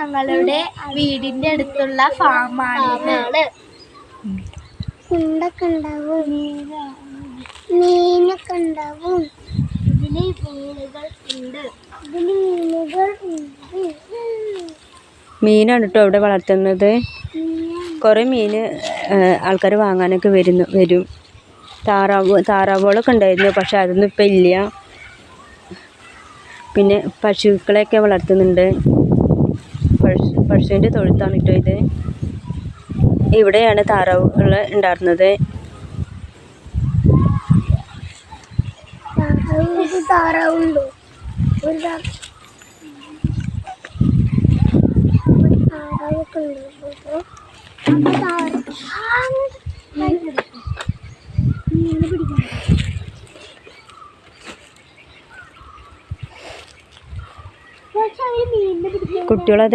ഞങ്ങളുടെ വീടിന്റെ അടുത്തുള്ള ഫാമാണ്. കുണ്ടൊക്കെ ഉണ്ടാവും, മീനൊക്കെ ഉണ്ടാവും. ഇതില് മീനുകൾ ഉണ്ട്. മീനാണ് കേട്ടോ ഇവിടെ വളർത്തുന്നത്. കുറേ മീൻ ആൾക്കാർ വാങ്ങാനൊക്കെ വരും. താറാവുകളൊക്കെ ഉണ്ടായിരുന്നു, പക്ഷെ അതൊന്നും ഇപ്പം ഇല്ല. പിന്നെ പശുക്കളെയൊക്കെ വളർത്തുന്നുണ്ട്. പശുവിൻ്റെ തൊഴുത്താണ് കേട്ടോ ഇത്. ഇവിടെയാണ് താറാവുകൾ ഉണ്ടായിരുന്നത്. താറാവുണ്ടോ? താറാവൊക്കെ കുട്ടികളത്